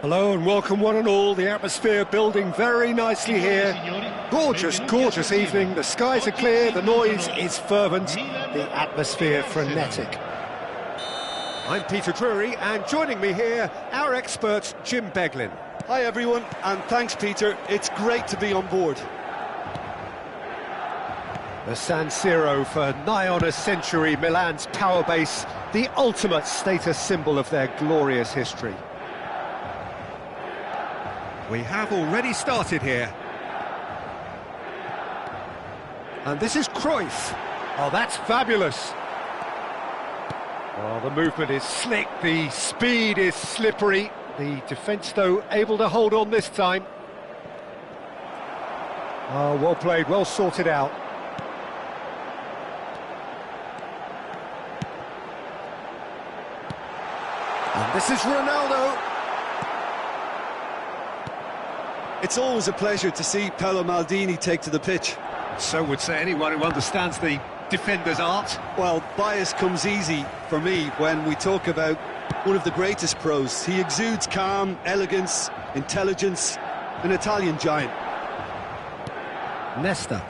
Hello and welcome one and all. The atmosphere building very nicely here. Gorgeous, gorgeous evening. The skies are clear, the noise is fervent, the atmosphere frenetic. I'm Peter Drury, and joining me here, our expert Jim Beglin. Hi everyone, and thanks Peter, it's great to be on board. The San Siro for nigh on a century, Milan's power base, the ultimate status symbol of their glorious history. We have already started here. And this is Cruyff. Oh, that's fabulous. Oh, the movement is slick, the speed is slippery. The defence, though, able to hold on this time. Oh, well played, well sorted out. And this is Ronaldo. It's always a pleasure to see Paolo Maldini take to the pitch. So would say anyone who understands the defender's art. Well, bias comes easy for me when we talk about one of the greatest pros. He exudes calm, elegance, intelligence, an Italian giant. Nesta.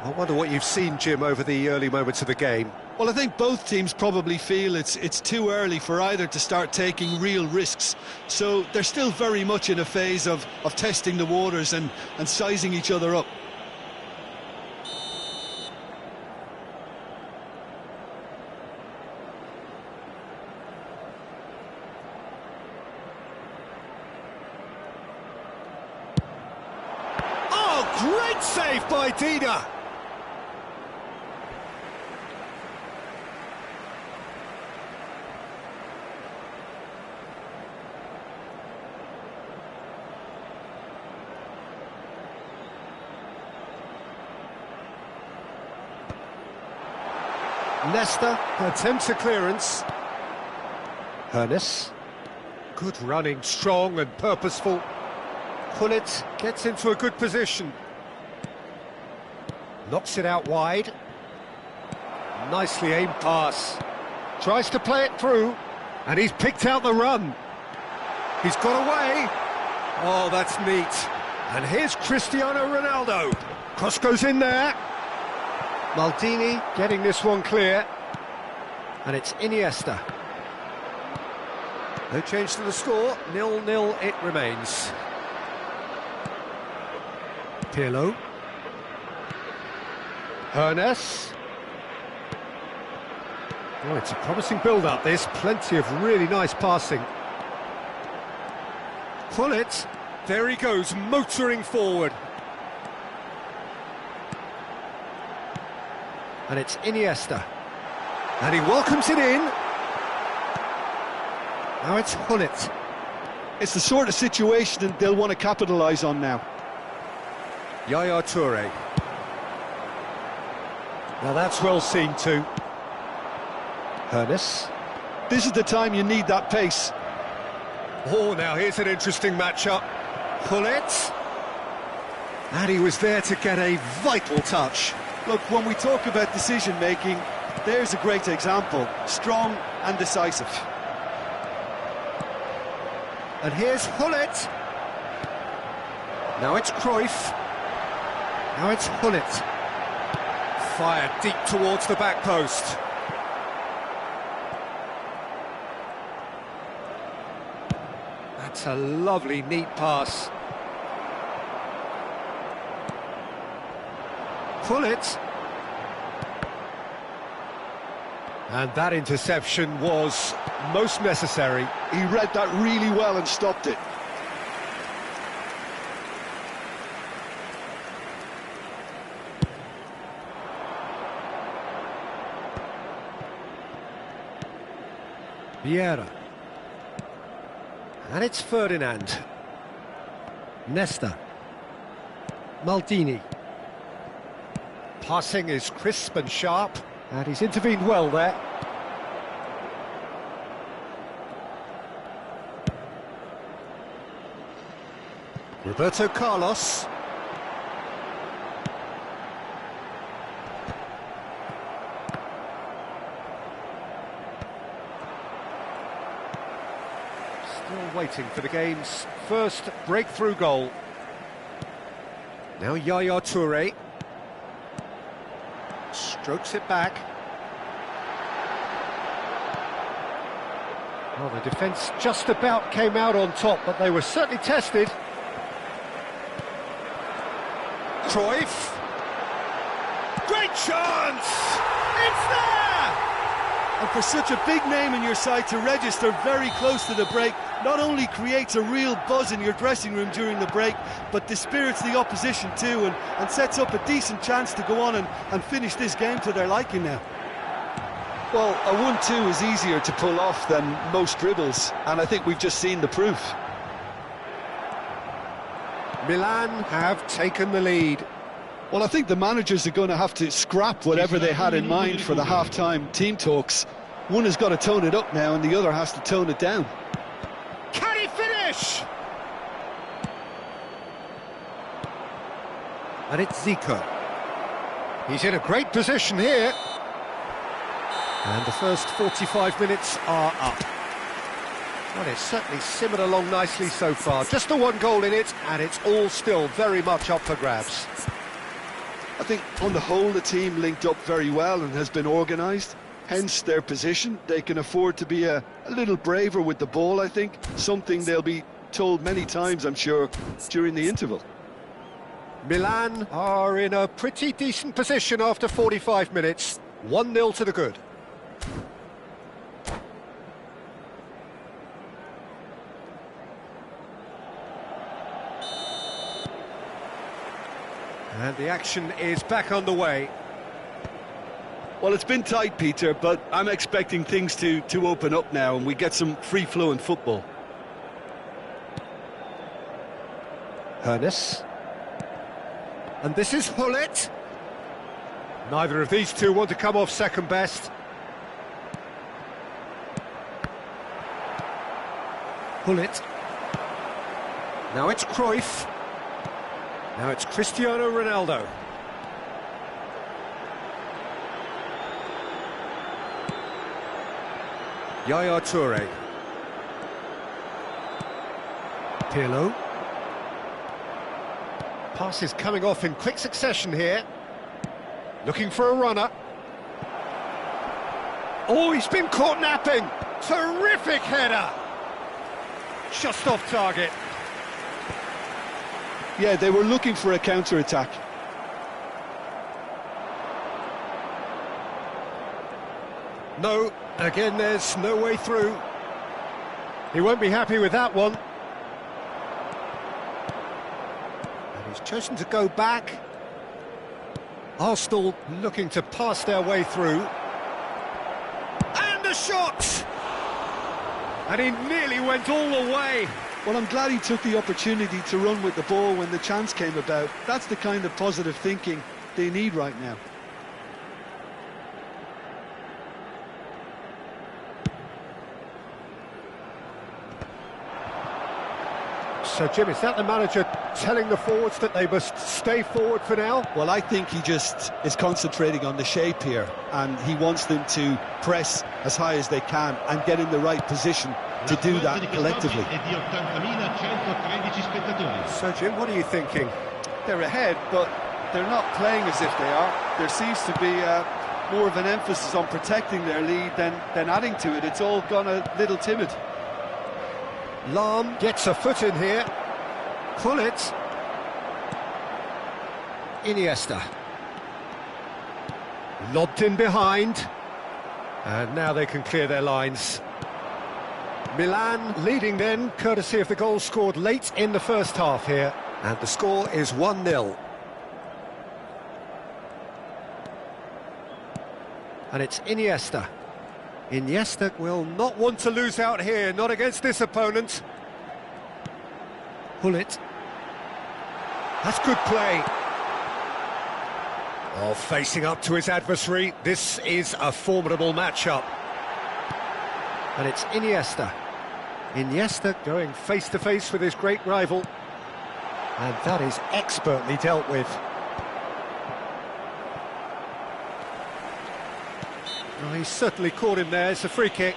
I wonder what you've seen, Jim, over the early moments of the game. Well, I think both teams probably feel it's too early for either to start taking real risks. So they're still very much in a phase of testing the waters and sizing each other up. Oh, great save by Dida! Nesta attempts a clearance. Hernes. Good running, strong and purposeful. Gullit gets into a good position. Knocks it out wide. Nicely aimed pass. Tries to play it through. And he's picked out the run. He's got away. Oh, that's neat. And here's Cristiano Ronaldo. Cross goes in there. Maldini getting this one clear, and it's Iniesta. No change to the score, 0-0 it remains. Pirlo. Hernes. Oh, it's a promising build-up, this. Plenty of really nice passing. Gullit. There he goes, motoring forward. And it's Iniesta. And he welcomes it in. Now it's Gullit. It's the sort of situation that they'll want to capitalise on now. Yaya Toure. Now that's well seen too. Hernes. This is the time you need that pace. Oh, now here's an interesting matchup. Gullit. And he was there to get a vital touch. Look, when we talk about decision-making, there's a great example. Strong and decisive. And here's Gullit. Now it's Cruyff. Now it's Gullit. Fired deep towards the back post. That's a lovely, neat pass. Gullit. And that interception was most necessary. He read that really well and stopped it. Vieira. And it's Ferdinand. Nesta. Maldini. Passing is crisp and sharp, and he's intervened well there. Roberto Carlos. Still waiting for the game's first breakthrough goal. Now Yaya Toure. Strokes it back. Well, the defence just about came out on top, but they were certainly tested. Cruyff. Great chance! It's there! And for such a big name in your side to register very close to the break, not only creates a real buzz in your dressing room during the break, but dispirits the opposition too, and sets up a decent chance to go on and finish this game to their liking now. Well, a 1-2 is easier to pull off than most dribbles, and I think we've just seen the proof. Milan have taken the lead. Well, I think the managers are going to have to scrap whatever they had in mind for the half-time team talks. One has got to tone it up now, and the other has to tone it down. Can he finish? And it's Zico. He's in a great position here. And the first 45 minutes are up. Well, it's certainly simmered along nicely so far. Just the one goal in it, and it's all still very much up for grabs. I think on the whole the team linked up very well and has been organised, hence their position. They can afford to be a little braver with the ball, I think, something they'll be told many times, I'm sure, during the interval. Milan are in a pretty decent position after 45 minutes. 1-0 to the good. And the action is back underway. Well, it's been tight, Peter, but I'm expecting things to open up now and we get some free-flowing football. Hernes. And this is Hullet. Neither of these two want to come off second best. Hullet. Now it's Cruyff. Now it's Cristiano Ronaldo. Yaya Toure. Pirlo. Passes coming off in quick succession here. Looking for a runner. Oh, he's been caught napping. Terrific header. Just off target. Yeah, they were looking for a counter-attack. No, again there's no way through. He won't be happy with that one. And he's chosen to go back. Arsenal looking to pass their way through. And a shot! And he nearly went all the way. Well, I'm glad he took the opportunity to run with the ball when the chance came about. That's the kind of positive thinking they need right now. So, Jim, is that the manager telling the forwards that they must stay forward for now? Well, I think he just is concentrating on the shape here, and he wants them to press as high as they can and get in the right position to do that collectively. So, Jim, what are you thinking? They're ahead, but they're not playing as if they are. There seems to be more of an emphasis on protecting their lead than adding to it. It's all gone a little timid. Lahm gets a foot in here. Pull it. Iniesta. Lobbed in behind. And now they can clear their lines. Milan leading then, courtesy of the goal scored late in the first half here. And the score is 1-0. And it's Iniesta. Iniesta will not want to lose out here, not against this opponent. Hullet. That's good play. Oh, facing up to his adversary, this is a formidable matchup. And it's Iniesta. Iniesta going face-to-face with his great rival. And that is expertly dealt with. Oh, he's certainly caught him there. It's a free kick.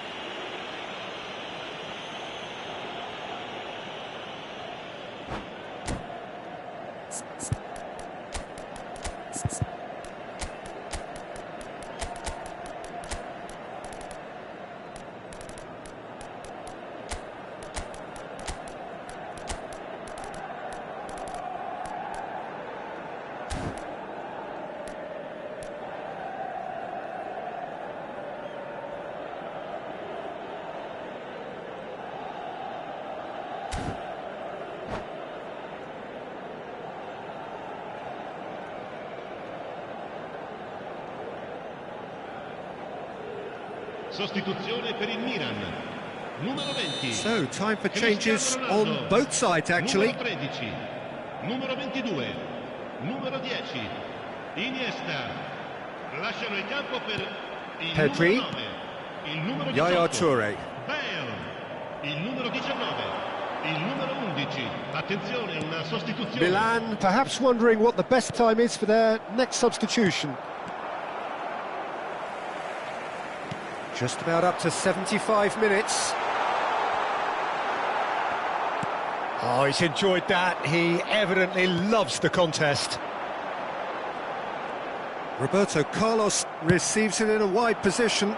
Sostituzione per il Milan. Numero 20. So, time for changes on both sides, actually. Numero 13. Numero 22. Numero 10. Iniesta. Lasciano il campo per il Pedri. numero 9. Il numero 18. Yaya Toure. Bale. Il numero 19. Il numero 11. Attenzione, una sostituzione. Milan perhaps wondering what the best time is for their next substitution. Just about up to 75 minutes. Oh, he's enjoyed that. He evidently loves the contest. Roberto Carlos receives it in a wide position.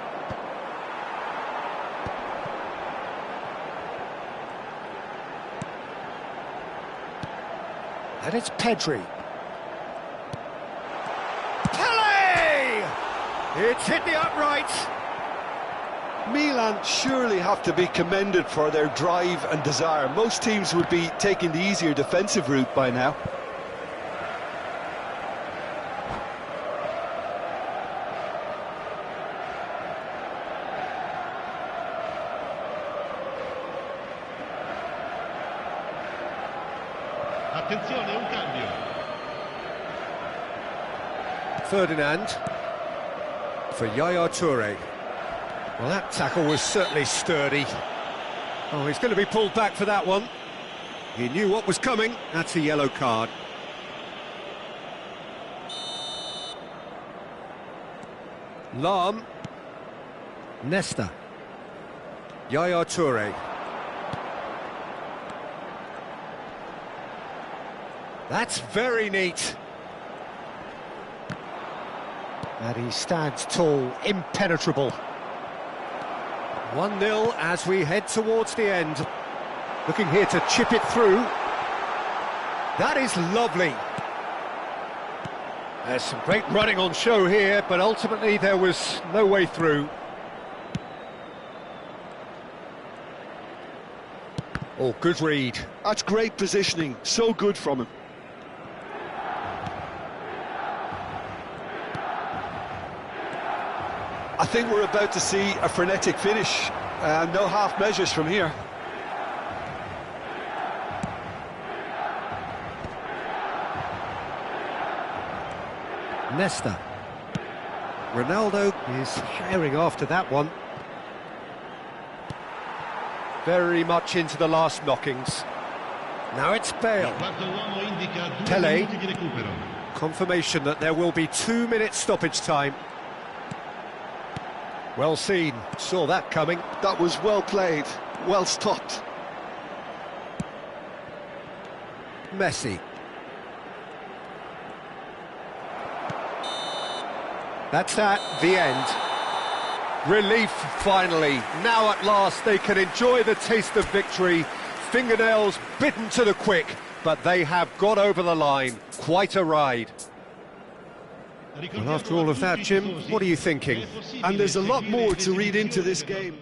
And it's Pedri. Pele! It's hit the upright. Milan surely have to be commended for their drive and desire. Most teams would be taking the easier defensive route by now. Attenzione, un cambio. Ferdinand for Yaya Toure. Well, that tackle was certainly sturdy. Oh, he's going to be pulled back for that one. He knew what was coming. That's a yellow card. Lam. Nesta. Yaya Toure. That's very neat. And he stands tall, impenetrable. 1-0 as we head towards the end. Looking here to chip it through. That is lovely. There's some great running on show here, but ultimately there was no way through. Oh, good read. That's great positioning, so good from him. I think we're about to see a frenetic finish. No half measures from here. Nesta. Ronaldo is herring after that one. Very much into the last knockings. Now it's Bale. Pele. Confirmation that there will be 2 minutes stoppage time. Well seen, saw that coming. That was well played, well stopped. Messi. That's that, the end. Relief, finally. Now at last they can enjoy the taste of victory. Fingernails bitten to the quick, but they have got over the line. Quite a ride. Well, after all of that, Jim, what are you thinking? And there's a lot more to read into this game.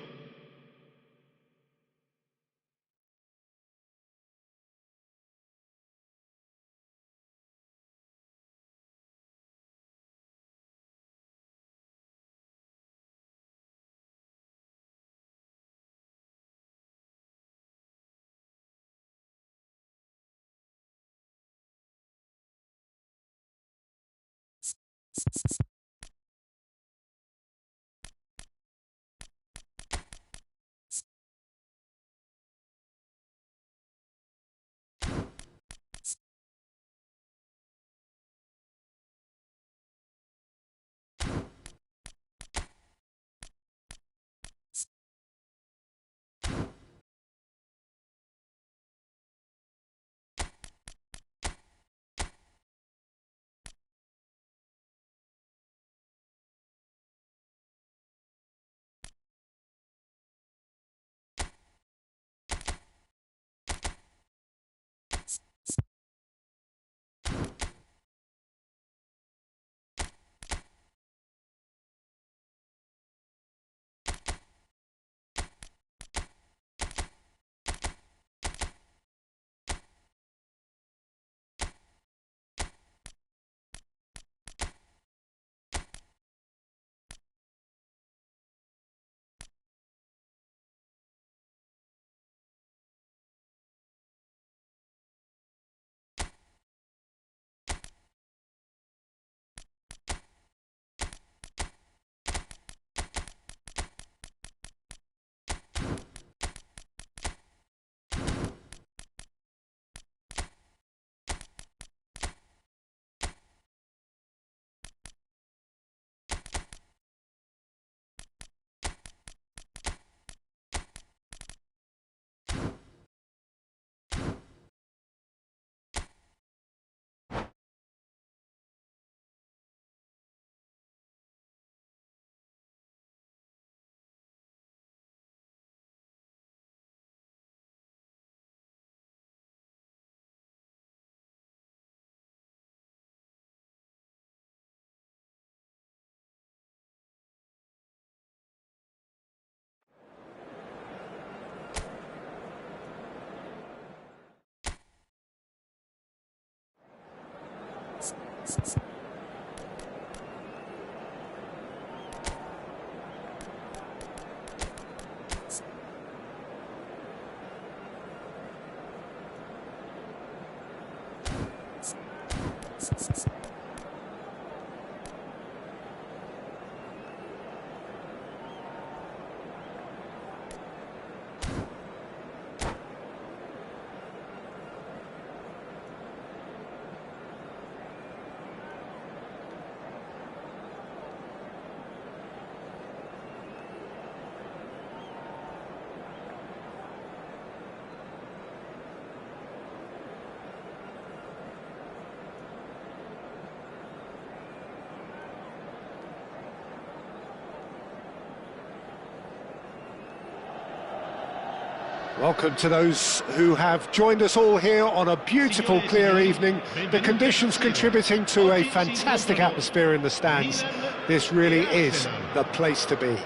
Welcome to those who have joined us all here on a beautiful, clear evening. The conditions contributing to a fantastic atmosphere in the stands. This really is the place to be.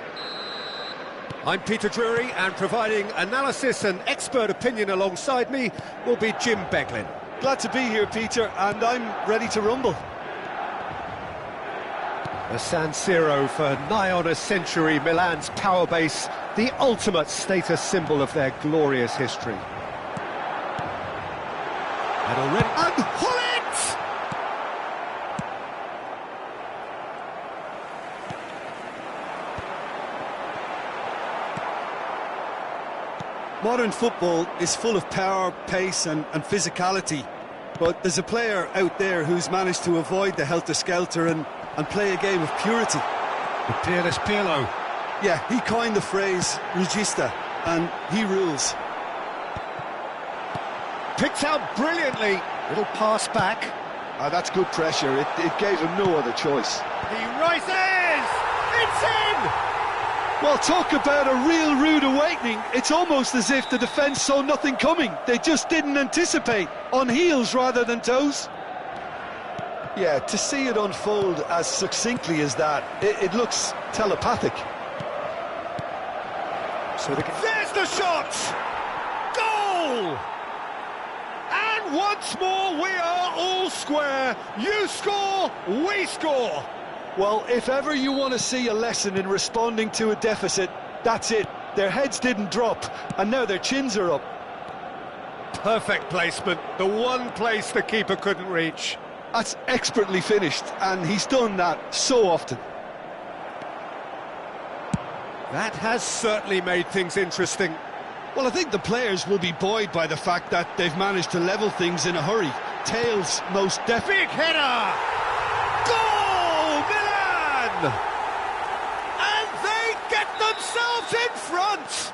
I'm Peter Drury, and providing analysis and expert opinion alongside me will be Jim Beglin. Glad to be here, Peter, and I'm ready to rumble. The San Siro for nigh on a century, Milan's power base, the ultimate status symbol of their glorious history. And already... And Hullet! Modern football is full of power, pace and physicality, but there's a player out there who's managed to avoid the helter-skelter and play a game of purity. The peerless Pirlo. Yeah, he coined the phrase regista, and he rules. Picked out brilliantly. Little pass back. That's good pressure. It gave him no other choice. He rises! It's in! Well, talk about a real rude awakening. It's almost as if the defence saw nothing coming. They just didn't anticipate. On heels rather than toes. Yeah, to see it unfold as succinctly as that, it looks telepathic. So there's the shot! Goal! And once more we are all square. You score, we score. Well, if ever you want to see a lesson in responding to a deficit, that's it. Their heads didn't drop, and now their chins are up. Perfect placement, the one place the keeper couldn't reach. That's expertly finished, and he's done that so often. That has certainly made things interesting. Well, I think the players will be buoyed by the fact that they've managed to level things in a hurry. Tails most definitely. Big header! Goal, Milan! And they get themselves in front!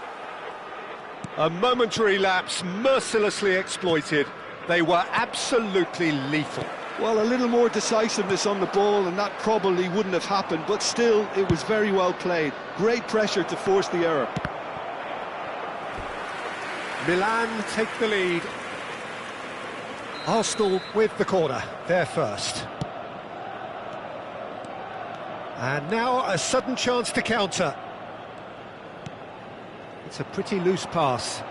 A momentary lapse mercilessly exploited. They were absolutely lethal. Well, a little more decisiveness on the ball and that probably wouldn't have happened, but still, it was very well played. Great pressure to force the error. Milan take the lead. Arsenal with the corner, they're first. And now a sudden chance to counter. It's a pretty loose pass.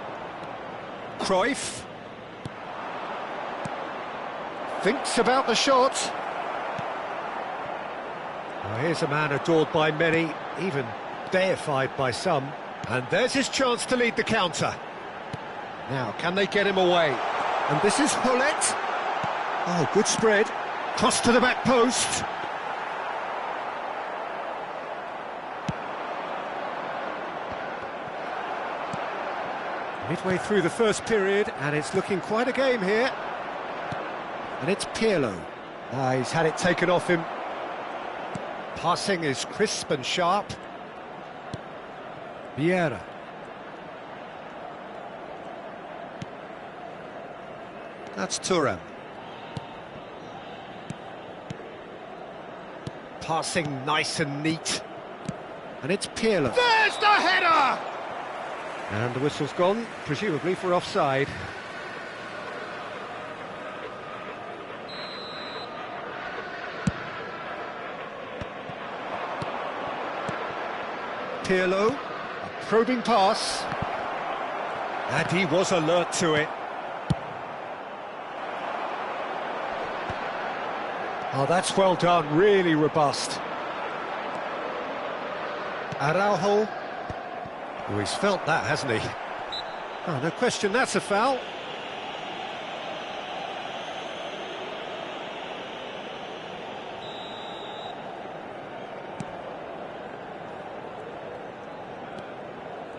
Cruyff. Thinks about the shot. Well, here's a man adored by many, even deified by some. And there's his chance to lead the counter. Now, can they get him away? And this is Hullet. Oh, good spread. Cross to the back post. Midway through the first period, and it's looking quite a game here. And it's Pirlo. He's had it taken off him. Passing is crisp and sharp. Vieira. That's Thuram. Passing nice and neat. And it's Pirlo. There's the header! And the whistle's gone, presumably for offside. Pirlo, a probing pass, and he was alert to it. Oh, that's well done, really robust. Araujo. Oh, he's felt that, hasn't he? Oh, no question, that's a foul.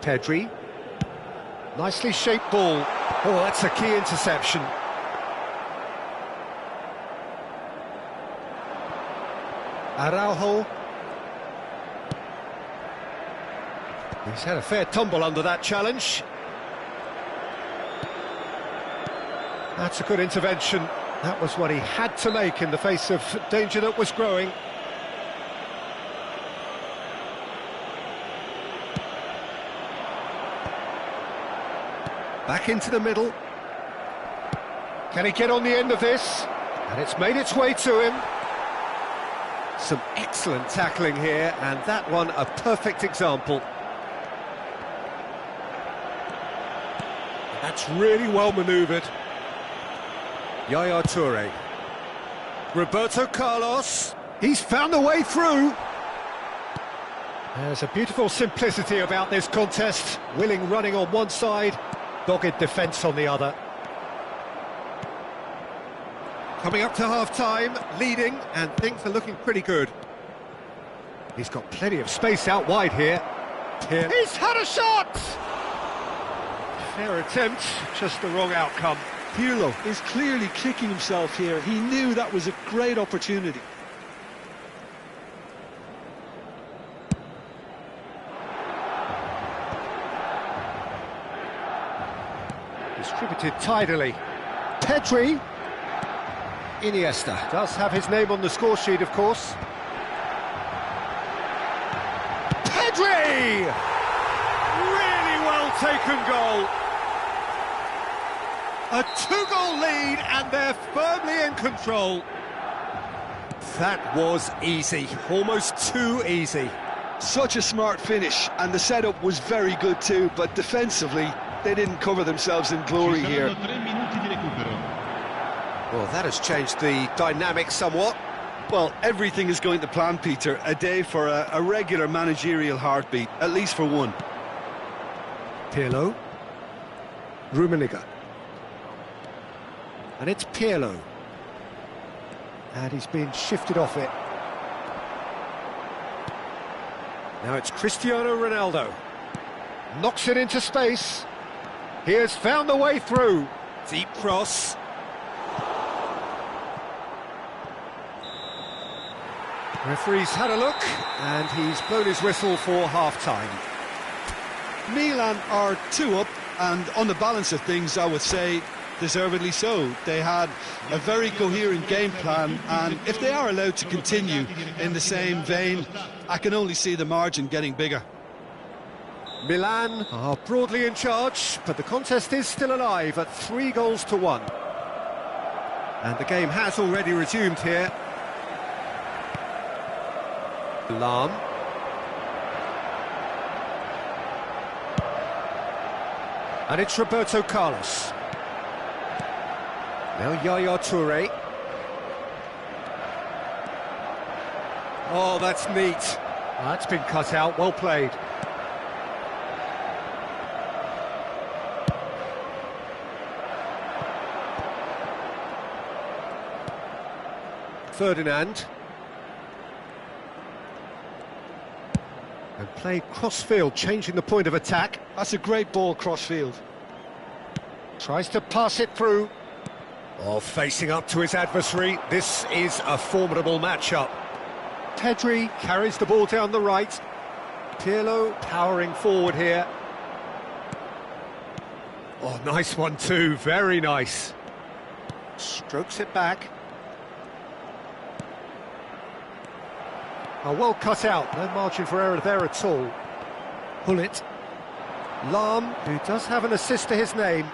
Pedri. Nicely shaped ball. Oh, that's a key interception. Araujo. He's had a fair tumble under that challenge. That's a good intervention. That was what he had to make in the face of danger that was growing. Back into the middle. Can he get on the end of this? And it's made its way to him. Some excellent tackling here, and that one a perfect example. That's really well manoeuvred. Yaya Toure. Roberto Carlos. He's found a way through. There's a beautiful simplicity about this contest. Willing running on one side, dogged defence on the other. Coming up to half-time, leading, and things are looking pretty good. He's got plenty of space out wide here. He's had a shot! Fair attempt, just the wrong outcome. Pirlo is clearly kicking himself here. He knew that was a great opportunity. Distributed tidily. Pedri. Iniesta does have his name on the score sheet, of course. Pedri! Really well taken goal. A two-goal lead, and they're firmly in control. That was easy, almost too easy. Such a smart finish, and the setup was very good too, but defensively, they didn't cover themselves in glory here. Well, that has changed the dynamic somewhat. Well, everything is going to plan, Peter. A day for a regular managerial heartbeat, at least for one. Pirlo. Rummenigge. And it's Pirlo. And he's been shifted off it. Now it's Cristiano Ronaldo. Knocks it into space. He has found the way through. Deep cross. Referee's had a look, and he's blown his whistle for half-time. Milan are 2 up, and on the balance of things, I would say, deservedly so. They had a very coherent game plan, and if they are allowed to continue in the same vein, I can only see the margin getting bigger. Milan are broadly in charge, but the contest is still alive at 3-1. And the game has already resumed here. Lahm. And it's Roberto Carlos. Now Yaya Toure. Oh, that's neat. That's been cut out, well played. Ferdinand. And played cross-field, changing the point of attack. That's a great ball cross-field. Tries to pass it through. Oh, facing up to his adversary. This is a formidable matchup. Pedri carries the ball down the right. Pirlo powering forward here. Oh, nice one too, very nice. Strokes it back. Oh, well cut out, no margin for error there at all. Hullet. Lahm, who does have an assist to his name.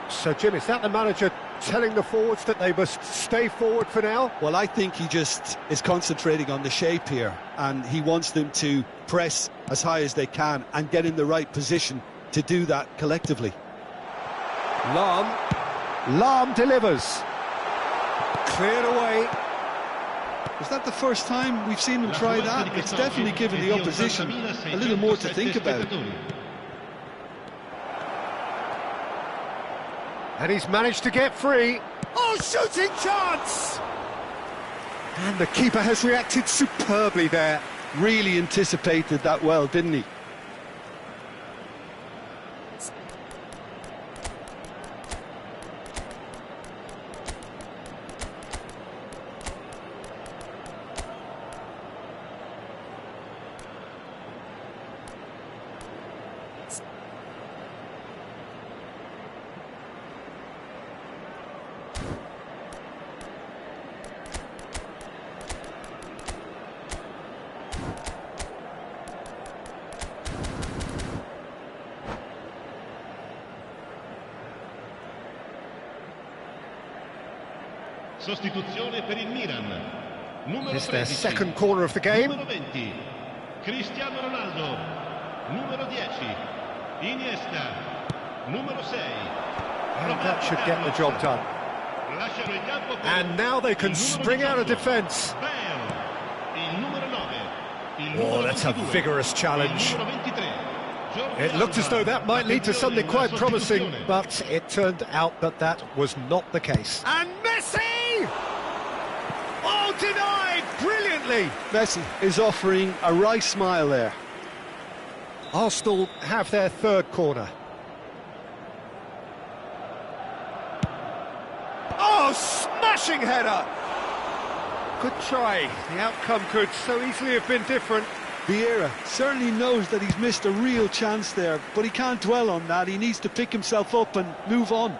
So, Jim, is that the manager telling the forwards that they must stay forward for now? Well, I think he just is concentrating on the shape here, and he wants them to press as high as they can and get in the right position to do that collectively. Lahm delivers. Cleared away. Is that the first time we've seen them try that? It's definitely given the opposition a little more to think about. And he's managed to get free. Oh, shooting chance! And the keeper has reacted superbly there. Really anticipated that well, didn't he? Sostituzione per il Milan. Numero It's their 13. second corner of the game. Numero 20. Cristiano Ronaldo. Numero 10. Iniesta. Numero 6. And that should get the job done. Lasciano il campo per And now they can il numero spring out of 18. defence. Bale. Il numero 9. Il Oh, numero that's a 22. vigorous challenge. Il numero 23. Jordi It looked as though that might lead to something quite promising, but it turned out that that was not the case. And Messi! Oh, denied brilliantly! Messi is offering a wry smile there. Arsenal have their third corner. Oh, smashing header! Good try. The outcome could so easily have been different. Vieira certainly knows that he's missed a real chance there, but he can't dwell on that. He needs to pick himself up and move on.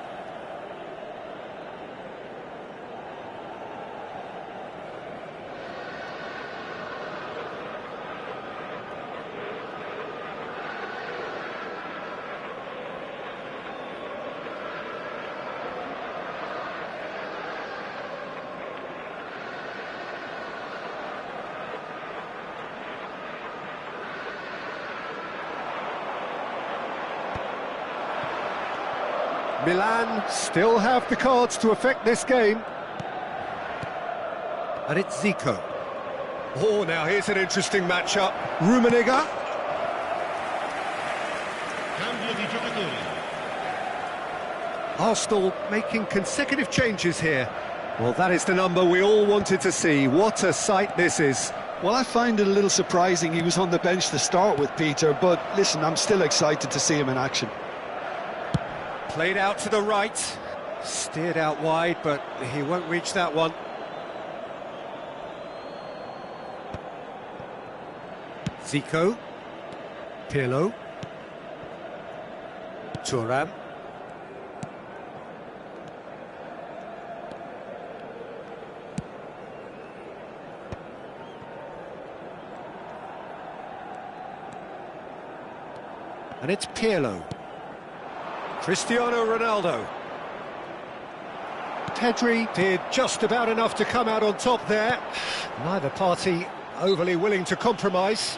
Milan still have the cards to affect this game. And it's Zico. Oh, now here's an interesting matchup. Rummenigge. Cambio di giocatori. Arsenal making consecutive changes here. Well, that is the number we all wanted to see. What a sight this is. Well, I find it a little surprising he was on the bench to start with, Peter, but listen, I'm still excited to see him in action. Played out to the right, steered out wide, but he won't reach that one. Zico, Pirlo, Thuram. And it's Pirlo. Cristiano Ronaldo. Pedri did just about enough to come out on top there. Neither party overly willing to compromise.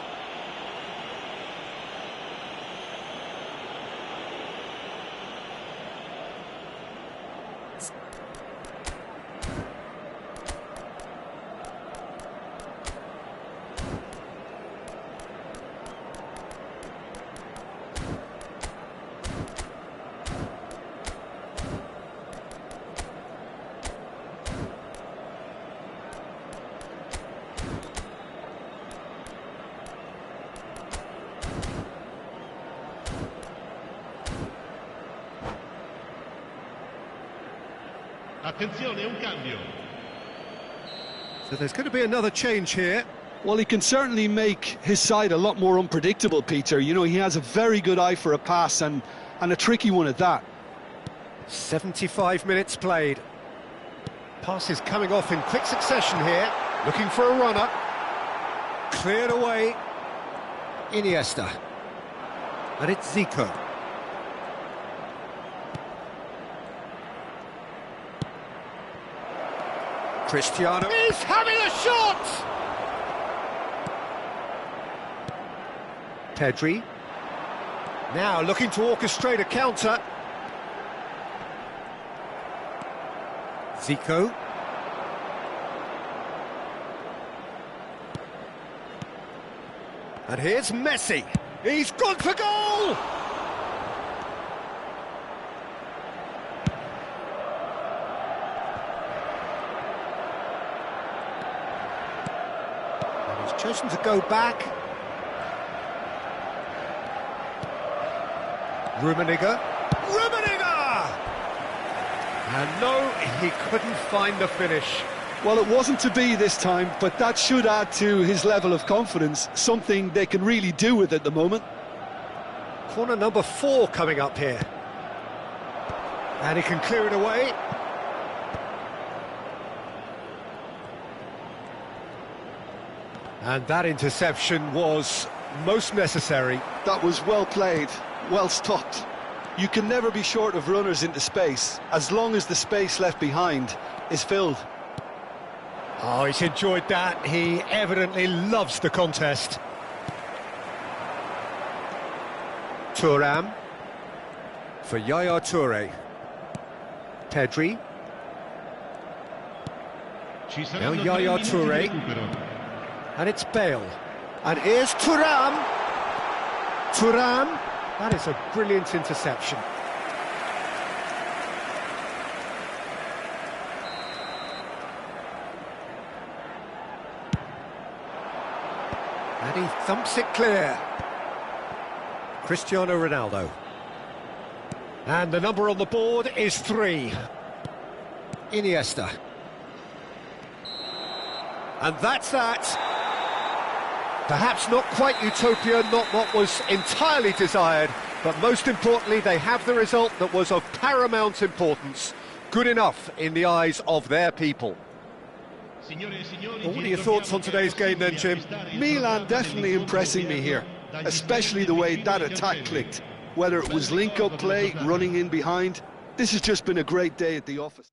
Attenzione, un cambio. So there's going to be another change here. Well, he can certainly make his side a lot more unpredictable, Peter. You know, he has a very good eye for a pass and a tricky one at that. 75 minutes played. Passes coming off in quick succession here. Looking for a runner. Cleared away. Iniesta. And it's Zico. Cristiano is having a shot! Pedri. Now looking to orchestrate a counter. Zico. And here's Messi. He's gone for goal! And he's chosen to go back. Rummenigge. And no, he couldn't find the finish. Well, it wasn't to be this time, but that should add to his level of confidence, something they can really do with at the moment. Corner number 4 coming up here. And he can clear it away. And that interception was most necessary. That was well played, well stopped. You can never be short of runners into space, as long as the space left behind is filled. Oh, he's enjoyed that. He evidently loves the contest. Thuram for Yaya Toure. Pedri. Now Yaya Toure. And it's Bale. And here's Thuram. Thuram. That is a brilliant interception. And he thumps it clear. Cristiano Ronaldo. And the number on the board is 3. Iniesta. And that's that. Perhaps not quite utopia, not what was entirely desired, but most importantly, they have the result that was of paramount importance. Good enough in the eyes of their people. Well, what are your thoughts on today's game then, Jim? Milan definitely impressing me here, especially the way that attack clicked. Whether it was link-up play, running in behind, this has just been a great day at the office.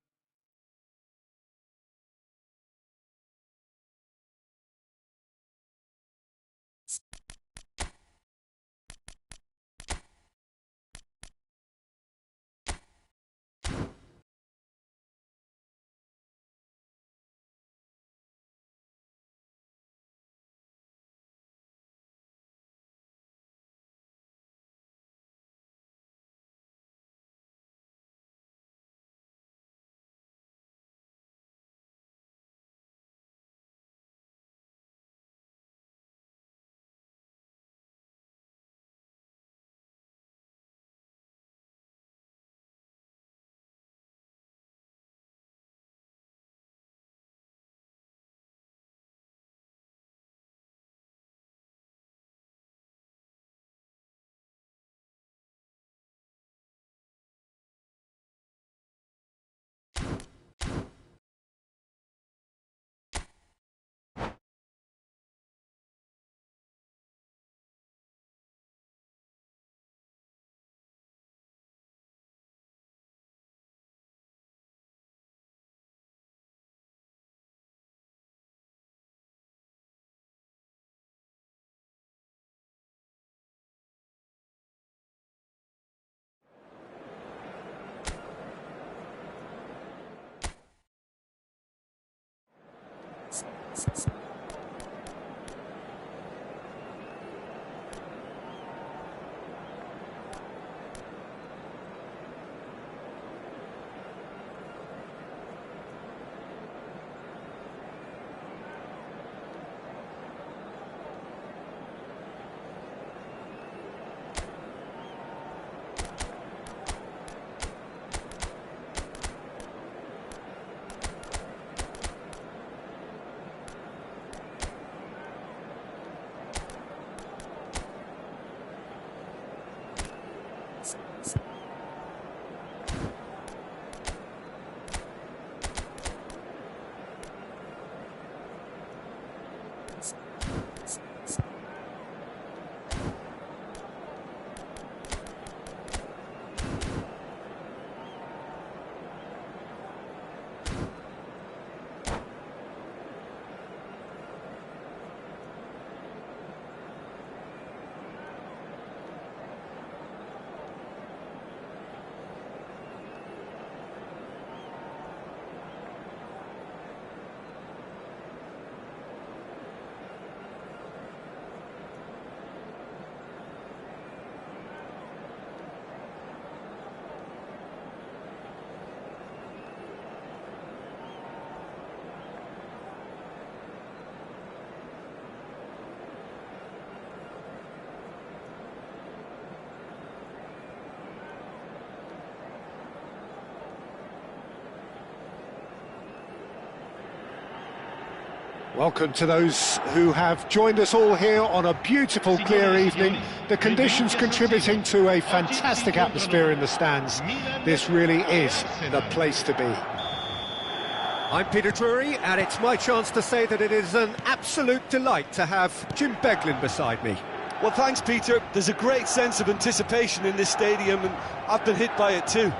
Welcome to those who have joined us all here on a beautiful, clear evening. The conditions contributing to a fantastic atmosphere in the stands. This really is the place to be. I'm Peter Drury, and it's my chance to say that it is an absolute delight to have Jim Beglin beside me. Well, thanks, Peter. There's a great sense of anticipation in this stadium, and I've been hit by it too.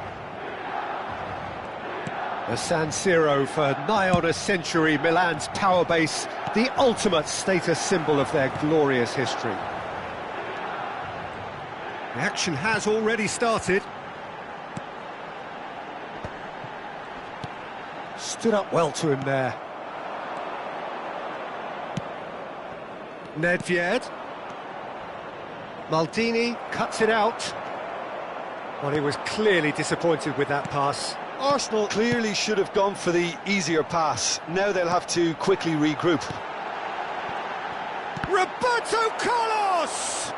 The San Siro for nigh on a century, Milan's power base, the ultimate status symbol of their glorious history. The action has already started. Stood up well to him there. Nedved. Maldini cuts it out. Well, he was clearly disappointed with that pass. Arsenal clearly should have gone for the easier pass. Now they'll have to quickly regroup. Roberto Carlos!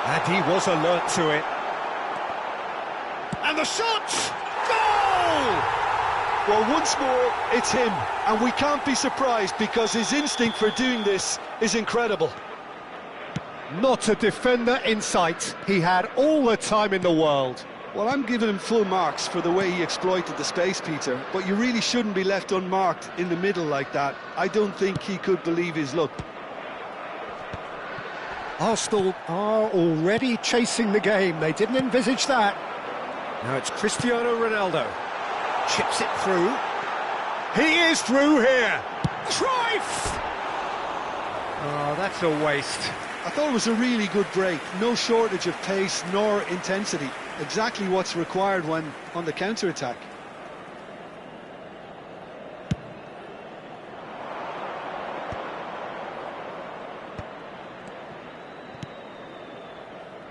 And he was alert to it. And the shot! Goal! Well, once more, it's him, and we can't be surprised because his instinct for doing this is incredible. Not a defender in sight. He had all the time in the world. Well, I'm giving him full marks for the way he exploited the space, Peter, but you really shouldn't be left unmarked in the middle like that. I don't think he could believe his luck. Arsenal are already chasing the game. They didn't envisage that. Now it's Cristiano Ronaldo. Chips it through. He is through here. Cruyff! Oh, that's a waste. I thought it was a really good break. No shortage of pace nor intensity. Exactly what's required when on the counter-attack.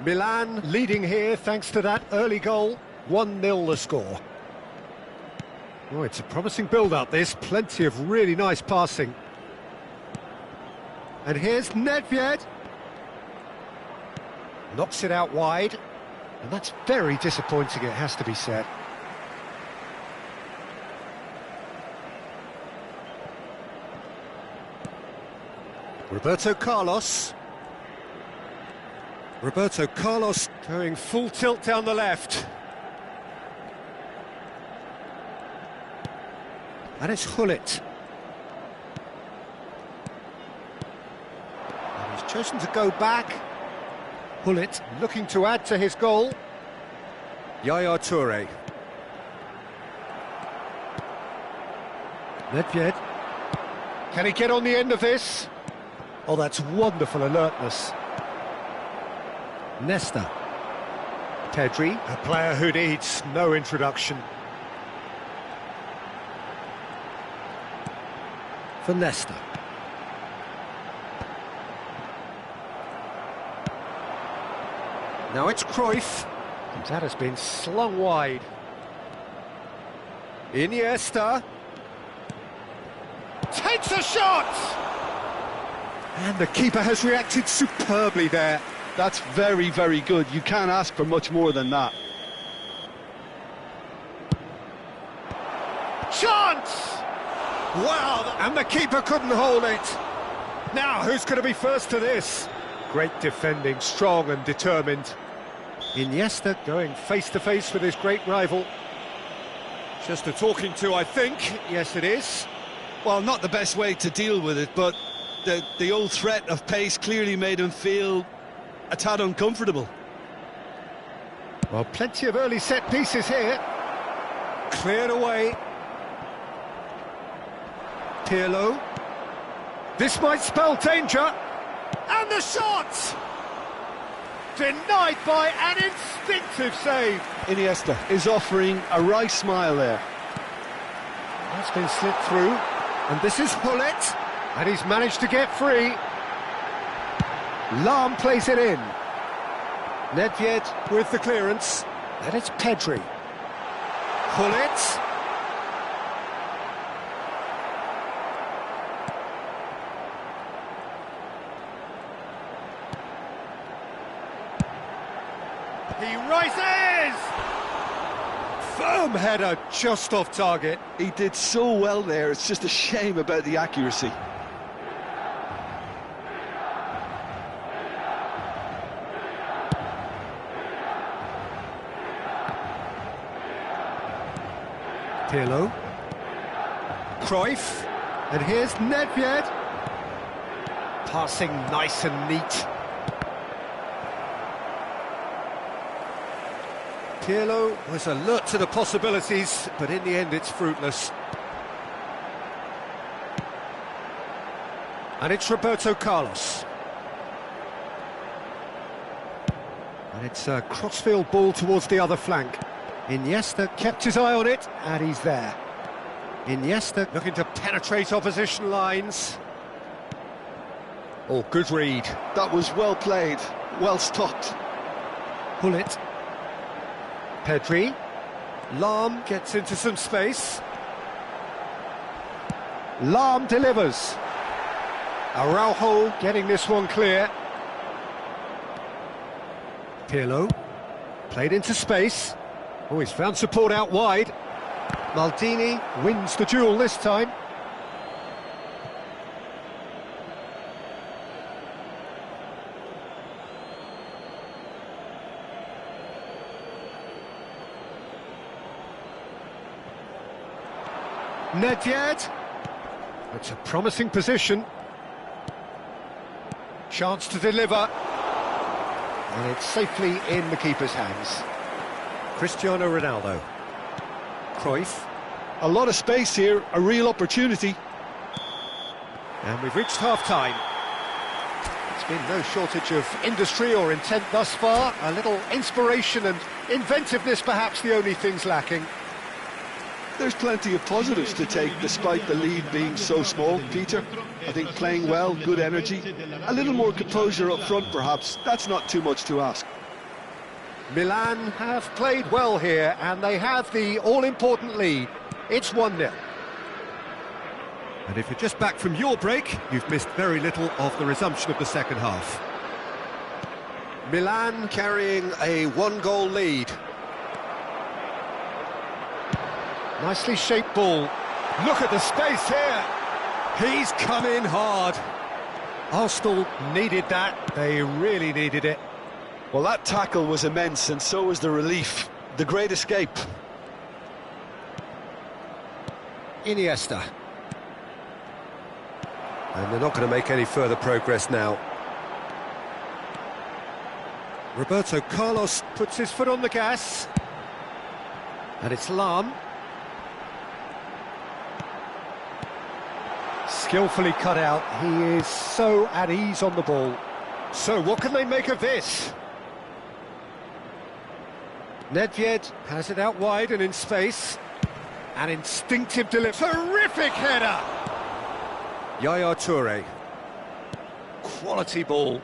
Milan leading here thanks to that early goal. 1-0 the score. Oh, it's a promising build-up, this. Plenty of really nice passing. And here's Nedved. Knocks it out wide. And that's very disappointing, it has to be said. Roberto Carlos. Roberto Carlos going full tilt down the left. And it's Hullet. And he's chosen to go back. Hullet looking to add to his goal. Yaya Toure. Nedved. Can he get on the end of this? Oh, that's wonderful alertness. Nesta. Pedri, a player who needs no introduction. For Nesta. Now it's Cruyff. And that has been slung wide. Iniesta. Takes a shot! And the keeper has reacted superbly there. That's very, very good. You can't ask for much more than that. Chance! Wow, and the keeper couldn't hold it. Now, who's going to be first to this? Great defending, strong and determined. Iniesta going face-to-face with his great rival. Just a talking to, I think. Yes, it is. Well, not the best way to deal with it, but the old threat of pace clearly made him feel a tad uncomfortable. Well, plenty of early set pieces here. Cleared away. Pirlo. This might spell danger. And the shot! Denied by an instinctive save. Iniesta is offering a right smile there. That's been slipped through. And this is Hullet. And he's managed to get free. Lahm plays it in. Nedved with the clearance. And it's Pedri. Hullet. He rises! Firm header just off target. He did so well there, it's just a shame about the accuracy. Pirlo. Cruyff. And here's Nedved. Passing nice and neat. Pirlo was alert to the possibilities, but in the end it's fruitless. And it's Roberto Carlos. And it's a crossfield ball towards the other flank. Iniesta kept his eye on it, and he's there. Iniesta looking to penetrate opposition lines. Oh, good read. That was well played, well stopped. Gullit. Pedri. Lahm gets into some space. Lahm delivers. Araujo getting this one clear. Pirlo. Played into space. Oh, he's found support out wide. Maldini wins the duel this time. Nedved. It's a promising position. Chance to deliver. And it's safely in the keeper's hands. Cristiano Ronaldo. Cruyff. A lot of space here, a real opportunity. And we've reached half-time. It's been no shortage of industry or intent thus far. A little inspiration and inventiveness, perhaps the only things lacking. There's plenty of positives to take despite the lead being so small, Peter. I think playing well, good energy, a little more composure up front perhaps, that's not too much to ask. Milan have played well here and they have the all-important lead. It's 1-0. And if you're just back from your break, you've missed very little of the resumption of the second half. Milan carrying a one-goal lead. Nicely shaped ball. Look at the space here. He's come in hard. Arsenal needed that. They really needed it. Well, that tackle was immense, and so was the relief. The great escape. Iniesta. And they're not going to make any further progress now. Roberto Carlos puts his foot on the gas. And it's Lahm. Skillfully cut out. He is so at ease on the ball. So what can they make of this? Nedved has it out wide and in space. An instinctive delivery. Terrific header! Yaya Toure. Quality ball.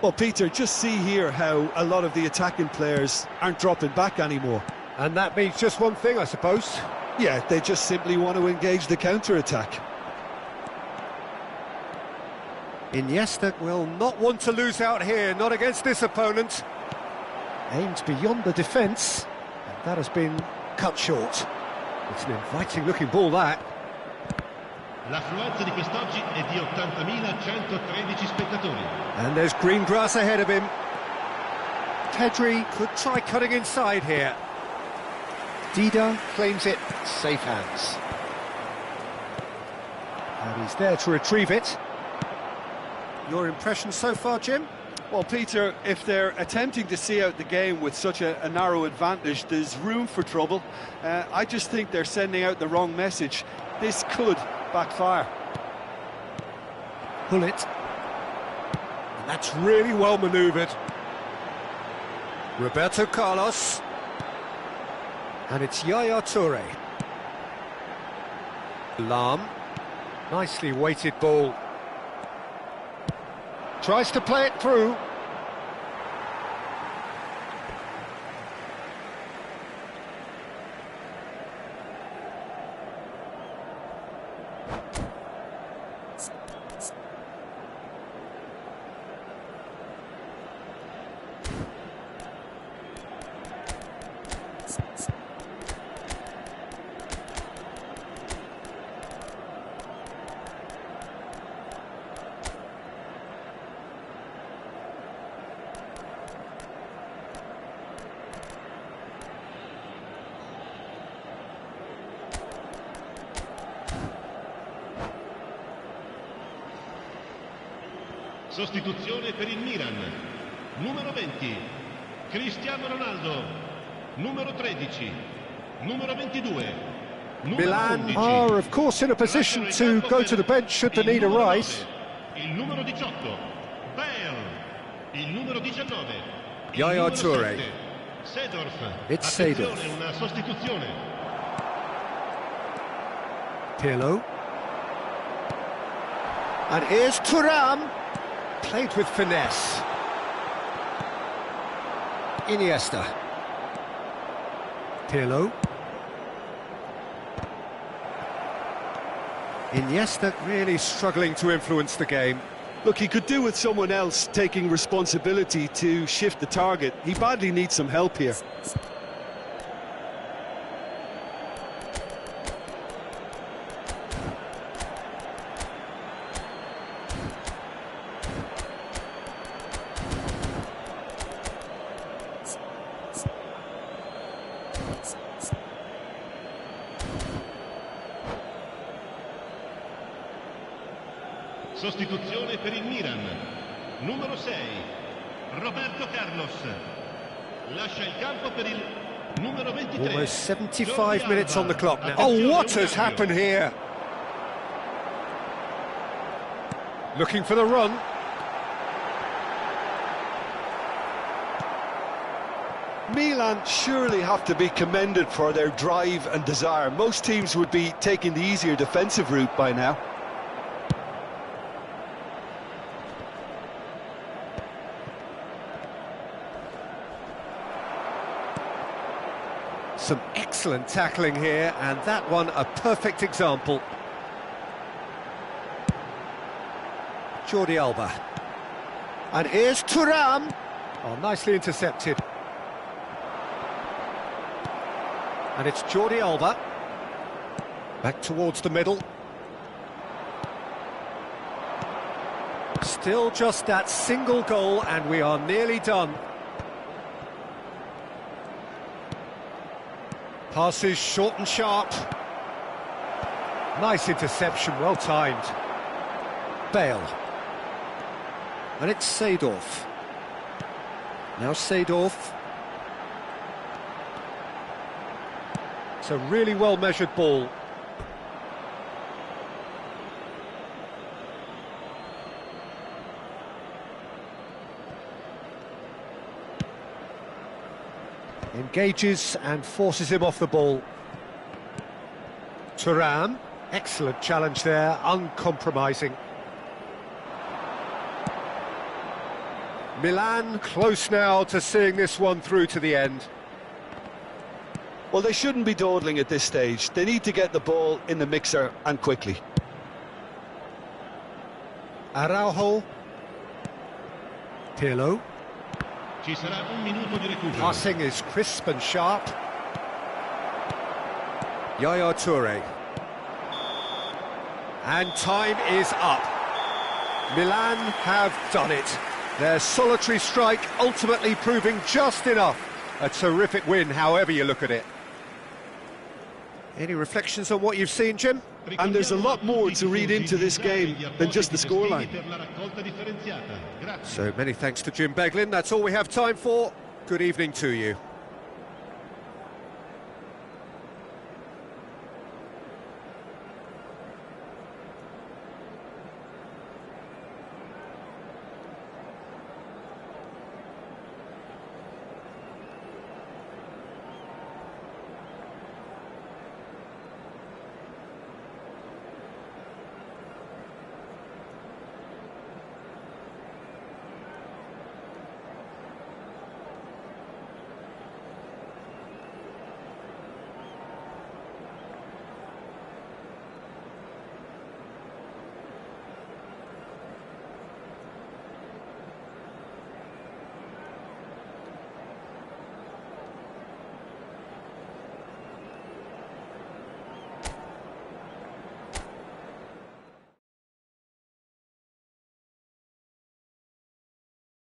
Well, Peter, just see here how a lot of the attacking players aren't dropping back anymore. And that means just one thing, I suppose. Yeah, they just simply want to engage the counter-attack. Iniesta will not want to lose out here, not against this opponent. Aims beyond the defence, and that has been cut short. It's an inviting-looking ball, that. L'affluenza di quest'oggi è di 80.113 spettatori. And there's green grass ahead of him. Pedri could try cutting inside here. Dida claims it, safe hands. And he's there to retrieve it. Your impression so far, Jim? Well, Peter, if they're attempting to see out the game with such a narrow advantage, there's room for trouble. I just think they're sending out the wrong message. This could backfire. Gullit. And that's really well manoeuvred. Roberto Carlos. And it's Yaya Toure. Lahm. Nicely weighted ball. Tries to play it through. Sostituzione per il Milan. Numero 20, Cristiano Ronaldo. Numero 13, numero 22. Milan are, of course, in a position to go to the bench should the need arise. Il numero 18, Bale. Il numero 19, Yaya Toure. Seedorf. It's Seedorf. Una sostituzione. Pirlo. And here's Thuram. Played with finesse. Iniesta. Pirlo. Iniesta really struggling to influence the game. Look, he could do with someone else taking responsibility to shift the target. He badly needs some help here. Sostituzione per il Milan. Numero 6, Roberto Carlos. Lascia il campo per il numero 23. Almost 75 minutes on the clock now. Oh, what has happened here? Looking for the run. Milan surely have to be commended for their drive and desire. Most teams would be taking the easier defensive route by now. Some excellent tackling here, and that one a perfect example. Jordi Alba. And here's Thuram. Oh, nicely intercepted. And it's Jordi Alba. Back towards the middle. Still just that single goal, and we are nearly done. Passes short and sharp. Nice interception, well timed. Bale. And it's Seedorf. Now Seedorf. It's a really well-measured ball. Engages and forces him off the ball. Thuram, excellent challenge there, uncompromising. Milan close now to seeing this one through to the end. Well, they shouldn't be dawdling at this stage. They need to get the ball in the mixer and quickly. Araujo. Pirlo. Ci sarà un minuto di recupero. Passing is crisp and sharp. Yaya Toure. And time is up. Milan have done it. Their solitary strike ultimately proving just enough. A terrific win, however you look at it. Any reflections on what you've seen, Jim? And there's a lot more to read into this game than just the scoreline. So many thanks to Jim Beglin. That's all we have time for. Good evening to you.